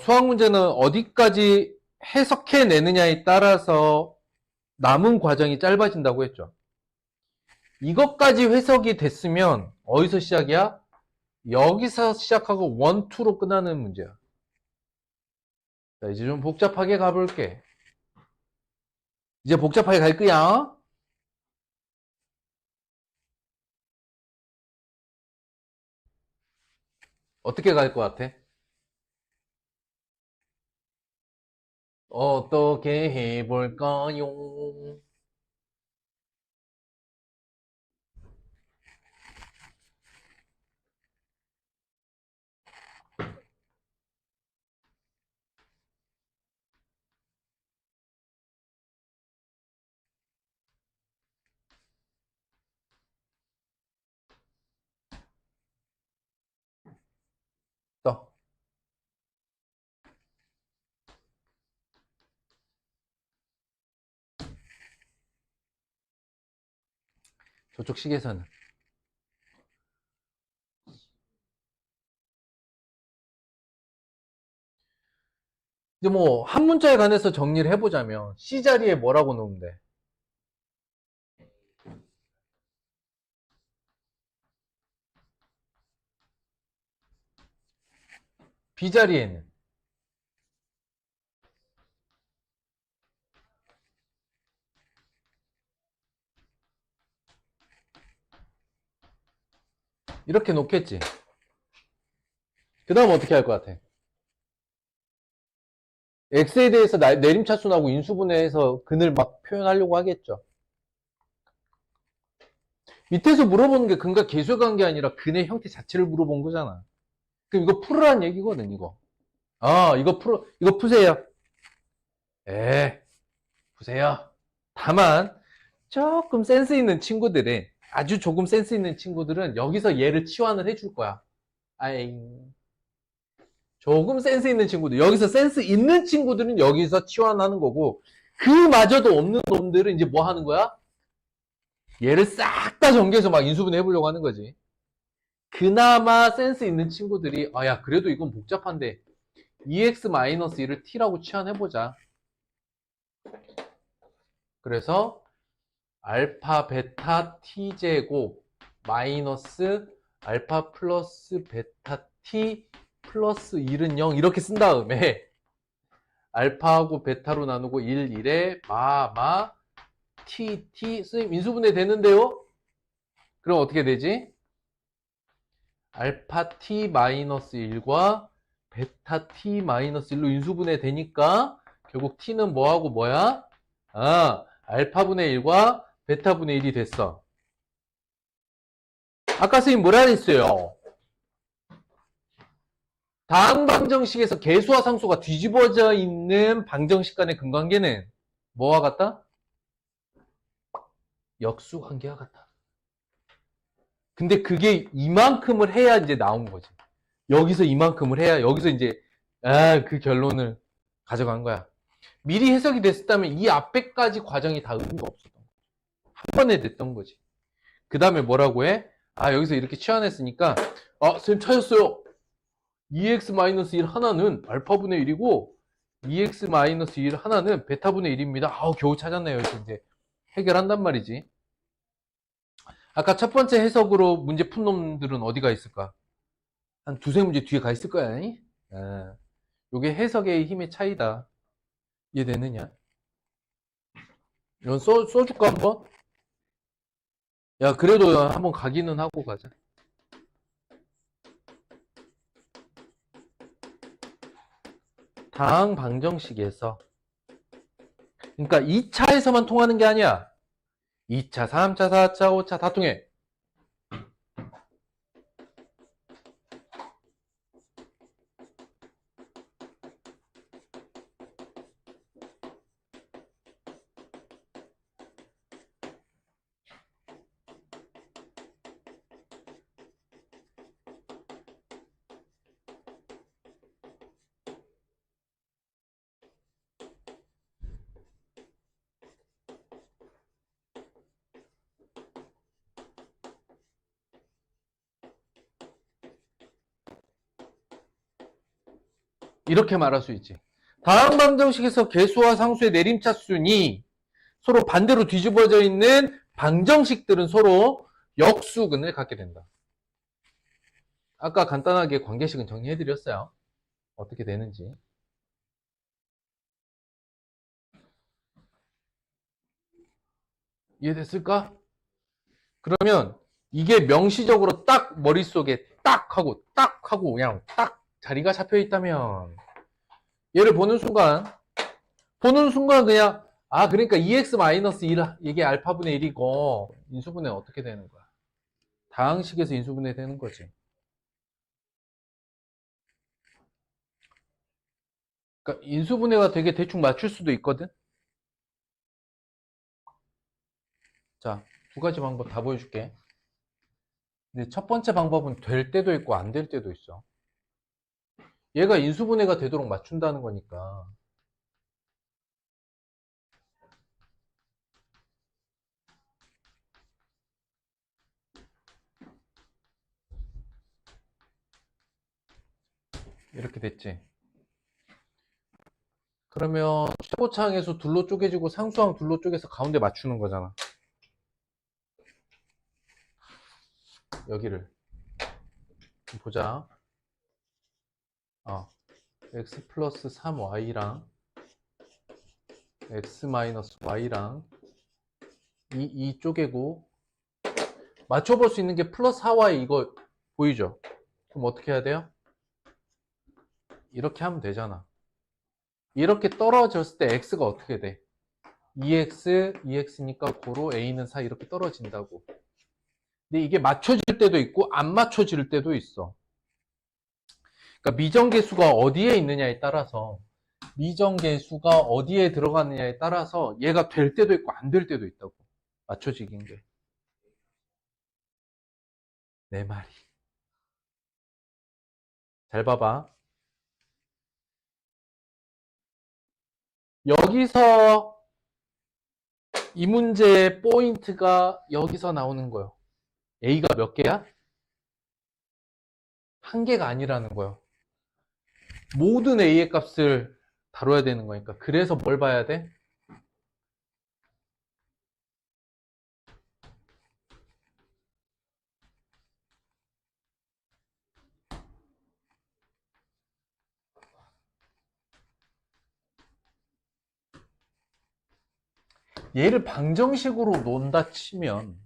수학 문제는 어디까지 해석해내느냐에 따라서 남은 과정이 짧아진다고 했죠. 이것까지 해석이 됐으면 어디서 시작이야? 여기서 시작하고 1, 2로 끝나는 문제야. 자, 이제 좀 복잡하게 가볼게. 이제 복잡하게 갈 거야. 어떻게 갈 것 같아? 어떻게 해볼까요? 또 저쪽 식에서는 이제 뭐 한 문자에 관해서 정리를 해보자면 C 자리에 뭐라고 넣으면 돼? B 자리에는 이렇게 놓겠지. 그 다음 어떻게 할 것 같아? X에 대해서 내림차순하고 인수분해해서 근을 막 표현하려고 하겠죠. 밑에서 물어보는 게 근과 계수에 간 게 아니라 근의 형태 자체를 물어본 거잖아. 그럼 이거 풀으라는 얘기거든, 이거. 아, 이거 푸세요. 푸세요. 다만, 조금 센스 있는 친구들은, 아주 조금 센스 있는 친구들은 여기서 얘를 치환을 해줄 거야. 아잉. 조금 센스 있는 친구들, 여기서 센스 있는 친구들은 여기서 치환하는 거고, 그마저도 없는 놈들은 이제 뭐 하는 거야? 얘를 싹 다 전개해서 막 인수분해 해보려고 하는 거지. 그나마 센스 있는 친구들이, 아, 야, 그래도 이건 복잡한데, 2x-1을 t라고 치환해보자. 그래서, 알파, 베타, t제곱, 마이너스, 알파 플러스 베타 t 플러스 1은 0, 이렇게 쓴 다음에, 알파하고 베타로 나누고 1, 1에 t, 선생님 인수분해 되는데요? 그럼 어떻게 되지? 알파 t 마이너스 1과 베타 t 마이너스 1로 인수분해 되니까 결국 t는 뭐하고 뭐야? 아, 알파분의 1과 베타분의 1이 됐어. 아까 선생님 뭐라 그랬어요? 다음 방정식에서 계수와 상수가 뒤집어져 있는 방정식 간의 근관계는 뭐와 같다? 역수관계와 같다. 근데 그게 이만큼을 해야 이제 나온 거지. 여기서 이만큼을 해야 여기서 이제 그 결론을 가져간 거야. 미리 해석이 됐었다면 이 앞에까지 과정이 다 의미가 없었던 거야. 한 번에 됐던 거지. 그 다음에 뭐라고 해? 여기서 이렇게 치환했으니까 선생님 찾았어요. 2x-1 하나는 알파분의 1이고 2x-1 하나는 베타분의 1입니다. 겨우 찾았네요. 이렇게 이제 해결한단 말이지. 아까 첫 번째 해석으로 문제 푼 놈들은 어디가 있을까? 한 두세 문제 뒤에 가 있을 거야. 요게 해석의 힘의 차이다. 이해되느냐? 이건 써줄까 한번? 야, 그래도 한번 가기는 하고 가자. 다항 방정식에서 그러니까 2차에서만 통하는 게 아니야. 2차, 3차, 4차, 5차 다 통해. 이렇게 말할 수 있지. 다항 방정식에서 계수와 상수의 내림차순이 서로 반대로 뒤집어져 있는 방정식들은 서로 역수근을 갖게 된다. 아까 간단하게 관계식은 정리해드렸어요. 어떻게 되는지. 이해됐을까? 그러면 이게 명시적으로 딱 머릿속에 딱 하고 그냥 딱 자리가 잡혀 있다면 얘를 보는 순간 보는 순간 그냥 그러니까 2x-1 이게 알파분의 1이고 인수분해 어떻게 되는 거야? 다항식에서 인수분해 되는 거지. 그러니까 인수분해가 되게 대충 맞출 수도 있거든. 자, 두 가지 방법 다 보여줄게. 근데 첫 번째 방법은 될 때도 있고 안 될 때도 있어. 얘가 인수분해가 되도록 맞춘다는 거니까. 이렇게 됐지. 그러면 최고차항에서 둘로 쪼개지고 상수항 둘로 쪼개서 가운데 맞추는 거잖아. 여기를 보자. x 플러스 3y랑 x 마이너스 y랑 이 쪼개고 맞춰볼 수 있는 게 플러스 4y 이거 보이죠? 그럼 어떻게 해야 돼요? 이렇게 하면 되잖아. 이렇게 떨어졌을 때 x가 어떻게 돼? 2x니까 고로 a는 4 이렇게 떨어진다고. 근데 이게 맞춰질 때도 있고 안 맞춰질 때도 있어. 그러니까 미정계수가 어디에 있느냐에 따라서 미정계수가 어디에 들어가느냐에 따라서 얘가 될 때도 있고 안 될 때도 있다고. 맞춰지긴 게. 내 말이. 잘 봐봐. 여기서 이 문제의 포인트가 여기서 나오는 거예요. A가 몇 개야? 한 개가 아니라는 거예요. 모든 A의 값을 다뤄야 되는 거니까. 그래서 뭘 봐야 돼? 얘를 방정식으로 논다 치면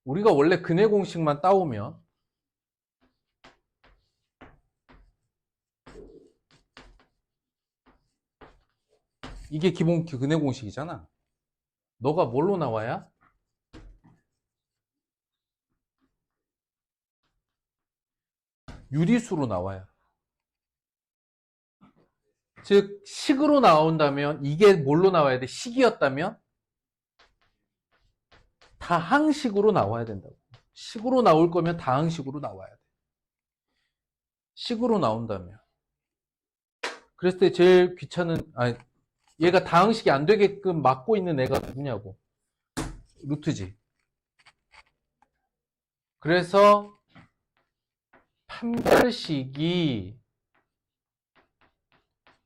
우리가 원래 근해 공식만 따오면 이게 기본 근해 공식이잖아. 너가 뭘로 나와야? 유리수로 나와야. 즉 식으로 나온다면 이게 뭘로 나와야 돼? 식이었다면 다항식으로 나와야 된다고. 식으로 나올 거면 다항식으로 나와야 돼. 식으로 나온다면. 그랬을 때 제일 귀찮은 얘가 다항식이 안 되게끔 막고 있는 애가 누구냐고. 루트지. 그래서 판별식이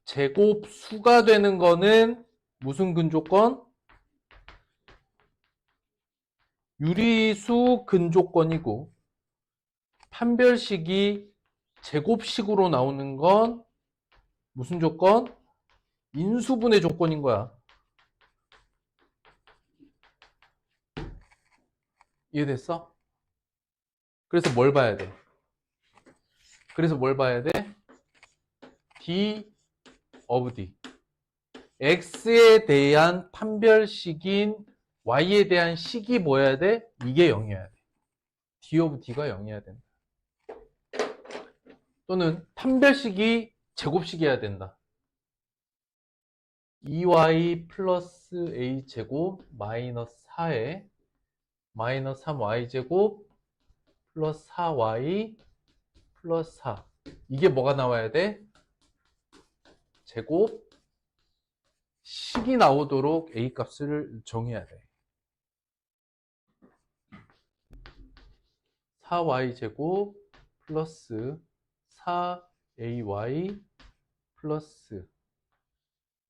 제곱수가 되는 거는 무슨 근조건? 유리수 근조건이고 판별식이 제곱식으로 나오는 건 무슨 조건? 인수분해 조건인 거야. 이해됐어? 그래서 뭘 봐야 돼? D of D. X에 대한 판별식인 Y에 대한 식이 뭐여야 돼? 이게 0이어야 돼. D of D가 0이어야 된다. 또는 판별식이 제곱식이어야 된다. 2y 플러스 a 제곱 마이너스 4에 마이너스 3y 제곱 플러스 4y 플러스 4. 이게 뭐가 나와야 돼? 제곱 식이 나오도록 a 값을 정해야 돼. 4y 제곱 플러스 4ay 플러스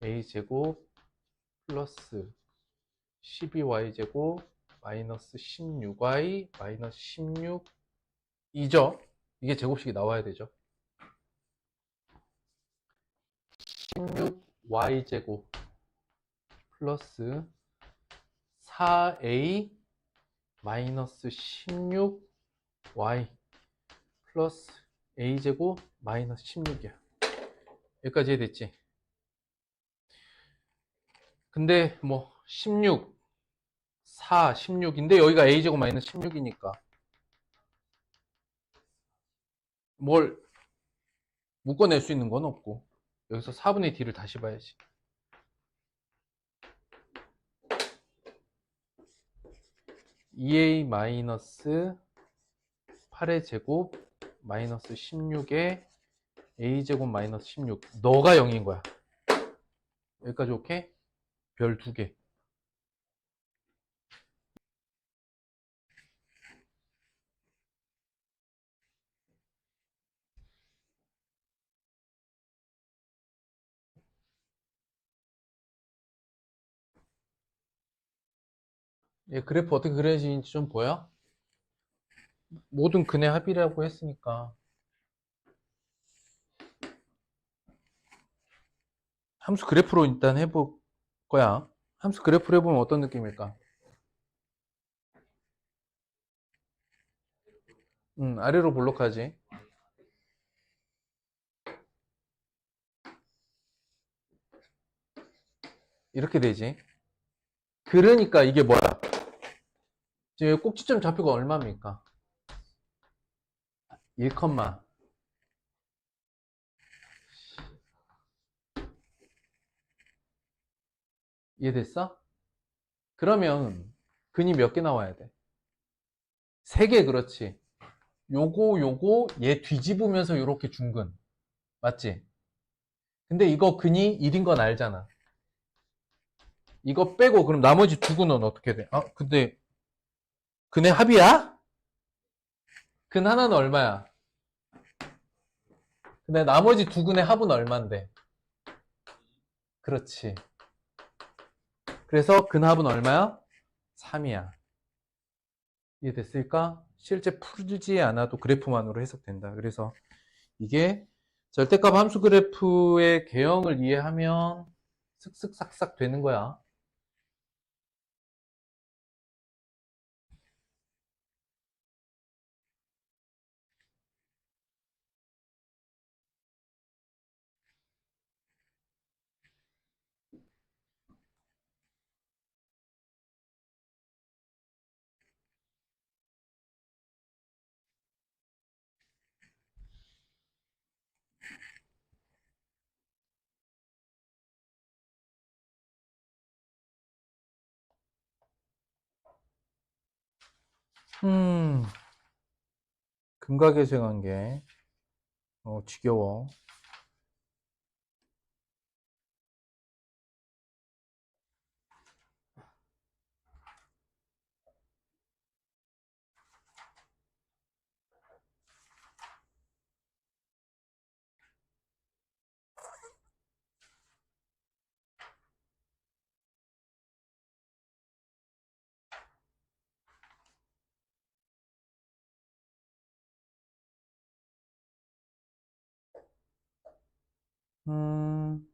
a 제곱 플러스 12y 제곱 마이너스 16y 마이너스 16 이죠? 이게 제곱식이 나와야 되죠. 16y 제곱 플러스 4a 마이너스 16y 플러스 a제곱 마이너스 16이야. 여기까지 해야됐지. 근데 뭐 16, 4, 16인데 여기가 a제곱 마이너스 16이니까 뭘 묶어낼 수 있는 건 없고 여기서 4분의 d를 다시 봐야지. EA 마이너스 8의 제곱 마이너스 16에 a제곱 마이너스 16 너가 0인 거야. 여기까지 오케이? 별 2개. 얘 그래프 어떻게 그려지는지 좀 보여? 모든 근의 합이라고 했으니까 함수 그래프로 일단 해볼 거야. 함수 그래프로 해보면 어떤 느낌일까? 아래로 볼록하지. 이렇게 되지. 그러니까 이게 뭐야? 지금 꼭지점 좌표가 얼마입니까? 1, 이해됐어? 그러면 근이 몇 개 나와야 돼? 3개. 그렇지. 요거 얘 뒤집으면서 이렇게 중근 맞지? 근데 이거 근이 1인 건 알잖아. 이거 빼고 그럼 나머지 2근은 어떻게 돼? 아 근데 근의 합이야? 근 하나는 얼마야? 근데 나머지 2근의 합은 얼만데? 그렇지. 그래서 근합은 얼마야? 3이야. 이해됐을까? 실제 풀지 않아도 그래프만으로 해석된다. 그래서 이게 절대값 함수 그래프의 개형을 이해하면 슥슥삭삭 되는 거야. 근각의 관계. 지겨워. 음,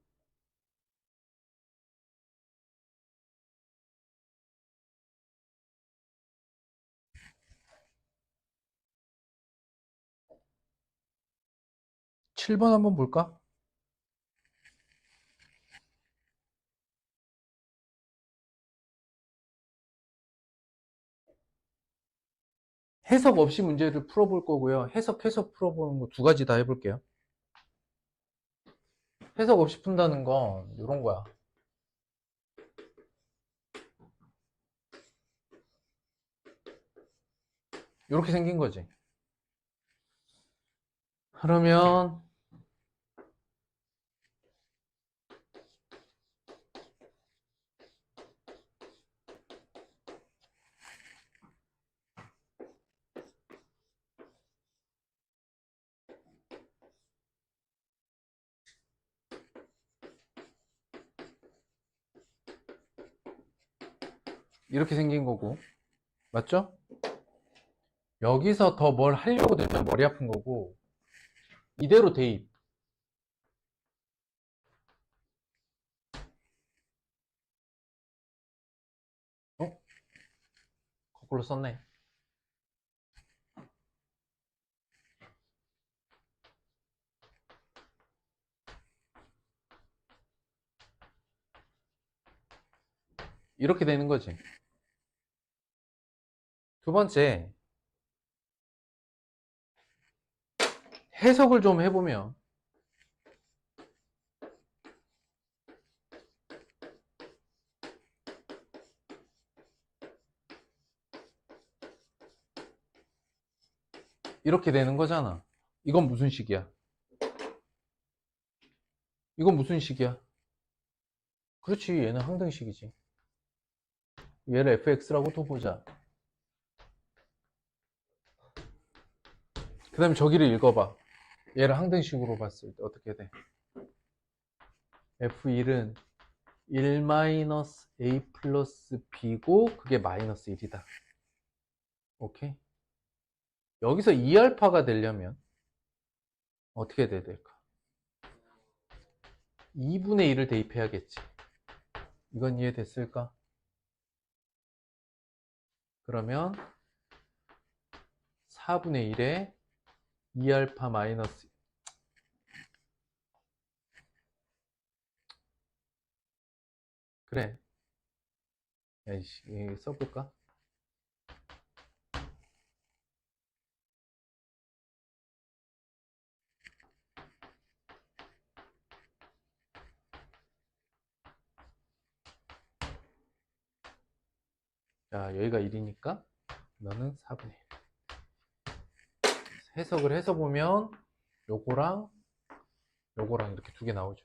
7번 한번 볼까? 해석 없이 문제를 풀어볼 거고요. 해석해서 풀어보는 거 2가지 다 해볼게요. 해석 없이 푼다는 건 이런 거야. 이렇게 생긴 거지. 그러면 이렇게 생긴 거고 맞죠? 여기서 더 뭘 하려고 들면 머리 아픈 거고 이대로 대입. 어? 거꾸로 썼네. 이렇게 되는 거지. 두 번째, 해석을 좀 해보면 이렇게 되는 거잖아. 이건 무슨 식이야? 이건 무슨 식이야? 그렇지, 얘는 항등식이지. 얘를 fx라고 또 보자. 그 다음에 저기를 읽어봐. 얘를 항등식으로 봤을 때 어떻게 돼? f1은 1-a 플러스 b고 그게 마이너스 1이다. 오케이? 여기서 2알파가 되려면 어떻게 돼야 될까? 2분의 1을 대입해야겠지. 이건 이해됐을까? 그러면 4분의 1에 2알파 마이너스 그래. 야이씨, 써볼까? 자, 여기가 1이니까 너는 4분의 1. 해석을 해서 보면 요거랑 요거랑 이렇게 두 개 나오죠.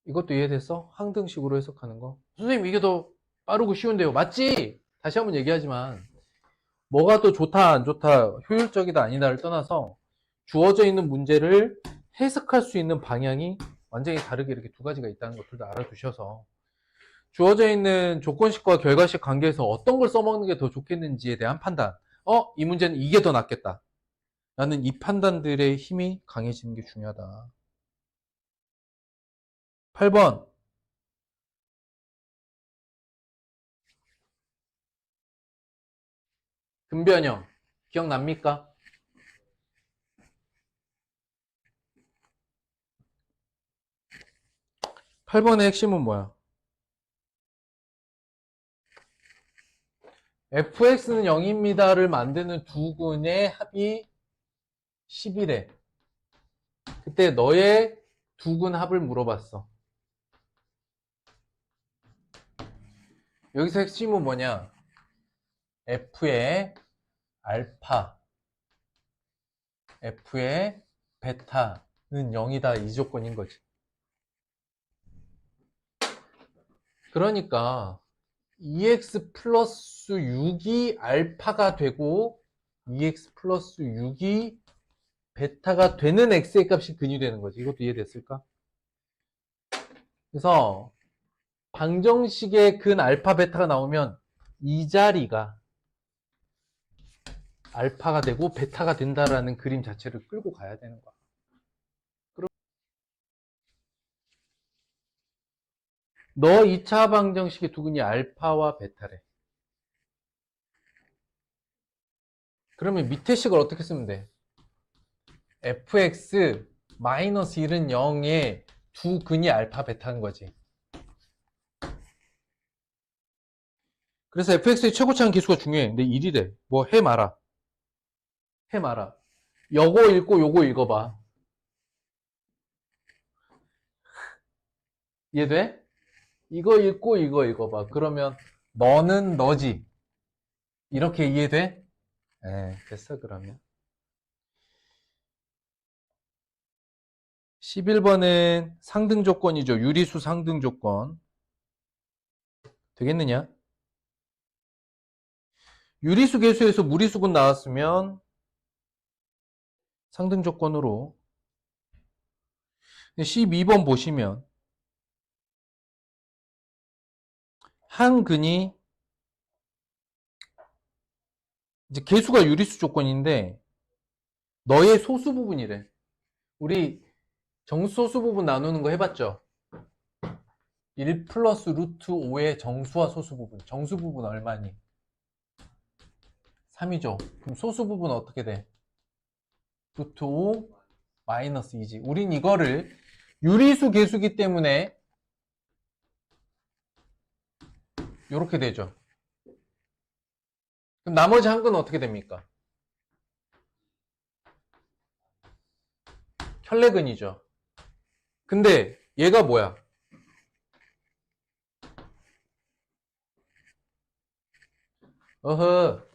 이것도 이해됐어? 항등식으로 해석하는 거. 선생님, 이게 더 빠르고 쉬운데요. 맞지? 다시 한번 얘기하지만 뭐가 더 좋다 안 좋다 효율적이다 아니다를 떠나서 주어져 있는 문제를 해석할 수 있는 방향이 완전히 다르게 이렇게 두 가지가 있다는 것들도 알아두셔서 주어져 있는 조건식과 결과식 관계에서 어떤 걸 써먹는 게 더 좋겠는지에 대한 판단. 이 문제는 이게 더 낫겠다. 라는 이 판단들의 힘이 강해지는 게 중요하다. 8번. 근변형. 기억납니까? 8번의 핵심은 뭐야? fx는 0입니다를 만드는 두 근의 합이 11에 그때 너의 두 근 합을 물어봤어. 여기서 핵심은 뭐냐? f의 알파, f의 베타는 0이다 이 조건인 거지. 그러니까 2x 플러스 6이 알파가 되고 2x 플러스 6이 베타가 되는 x의 값이 근이 되는 거지. 이것도 이해됐을까? 그래서 방정식의 근 알파 베타가 나오면 이 자리가 알파가 되고 베타가 된다라는 그림 자체를 끌고 가야 되는 거야. 그럼 너 2차 방정식의 두근이 알파와 베타래. 그러면 밑에 식을 어떻게 쓰면 돼? fx 마이너스 1은 0에 두 근이 알파 베타인 거지. 그래서 fx의 최고차항 기수가 중요해. 근데 1이래. 뭐 해 마라. 해 마라. 요거 읽고 요거 읽어봐. 이해돼? 이거 읽고 이거 읽어봐. 그러면 너는 너지. 이렇게 이해돼? 네, 됐어 그러면. 11번은 상등 조건이죠. 유리수 상등 조건. 되겠느냐? 유리수 계수에서 무리수분 나왔으면 상등 조건으로 12번 보시면 한 근이 이제 계수가 유리수 조건인데 너의 소수 부분이래. 우리 정수소수 부분 나누는 거 해봤죠? 1 플러스 루트 5의 정수와 소수 부분. 정수 부분 얼마니? 3이죠. 그럼 소수 부분은 어떻게 돼? 루트 5 마이너스 2지. 우린 이거를 유리수 개수기 때문에 이렇게 되죠. 그럼 나머지 한 근은 어떻게 됩니까? 혈내근이죠. 근데 얘가 뭐야? 어허,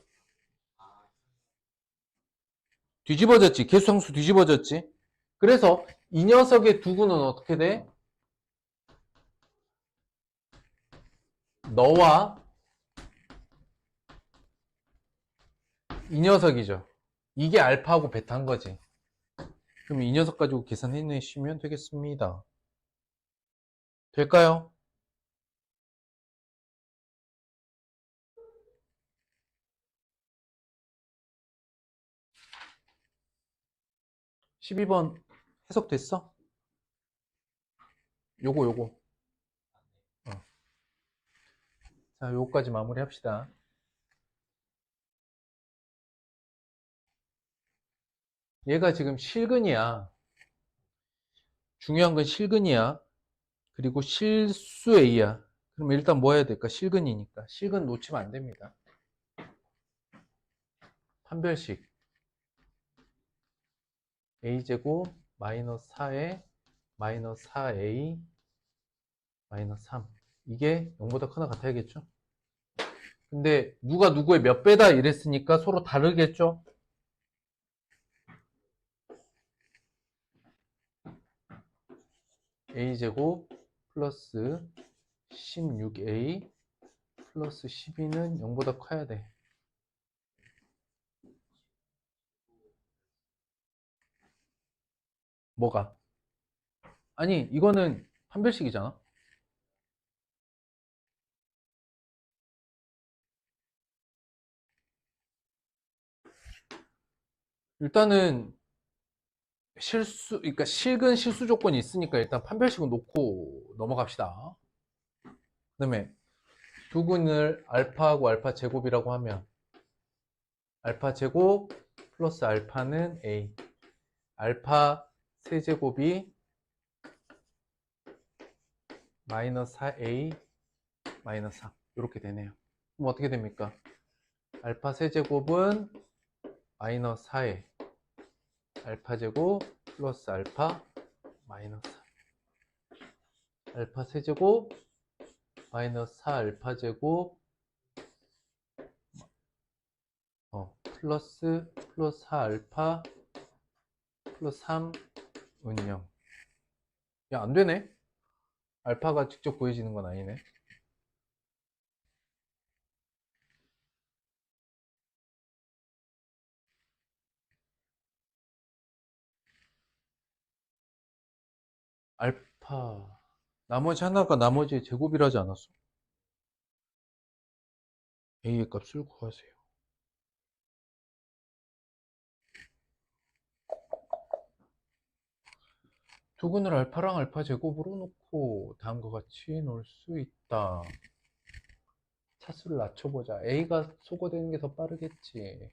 뒤집어졌지. 개수함수 뒤집어졌지. 그래서 이 녀석의 두근은 어떻게 돼? 너와 이 녀석이죠. 이게 알파하고 베타인 거지. 그럼 이 녀석 가지고 계산해내시면 되겠습니다. 될까요? 12번 해석됐어? 요거. 자, 요거까지 마무리 합시다. 얘가 지금 실근이야. 중요한 건 실근이야. 그리고 실수 A야. 그럼 일단 뭐 해야 될까? 실근이니까. 실근 놓치면 안 됩니다. 판별식. A제곱 마이너스 4에 마이너스 4A 마이너스 3. 이게 0보다 크나 같아야겠죠? 근데 누가 누구의 몇 배다 이랬으니까 서로 다르겠죠? A제곱 플러스 16A 플러스 12는 0보다 커야 돼. 뭐가? 아니, 이거는 판별식이잖아. 일단은 그러니까 실근 실수 조건이 있으니까 일단 판별식은 놓고 넘어갑시다. 그 다음에 두근을 알파하고 알파 제곱이라고 하면 알파 제곱 플러스 알파는 A. 알파 세제곱이 마이너스 4A 마이너스 3. 이렇게 되네요. 그럼 어떻게 됩니까? 알파 세제곱은 마이너스 4에 알파 제곱 플러스 알파 마이너스 3. 알파 세제곱 마이너스 4 알파 제곱 플러스 4 알파 플러스 3은 0. 야, 안 되네. 알파가 직접 구해지는 건 아니네. 알파 나머지 하나가 나머지의 제곱이라지 않았어? A의 값을 구하세요. 두근을 알파랑 알파 제곱으로 놓고 다음과 같이 놓을 수 있다. 차수를 낮춰보자. A가 소거되는 게 더 빠르겠지. 그래서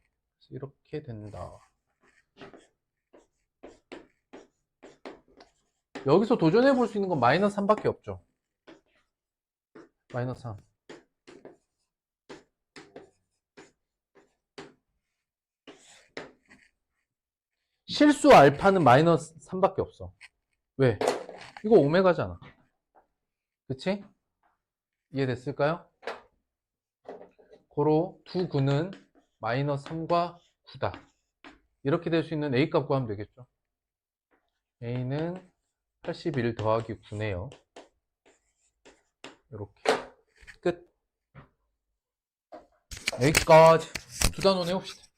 이렇게 된다. 여기서 도전해 볼 수 있는 건 마이너스 3밖에 없죠. 마이너스 3. 실수 알파는 마이너스 3밖에 없어. 왜? 이거 오메가잖아. 그치? 이해됐을까요? 고로 두 근은 마이너스 3과 9다. 이렇게 될 수 있는 A 값 구하면 되겠죠. A는 81 더하기 9네요. 이렇게 끝. 여기까지 두 단원 해봅시다.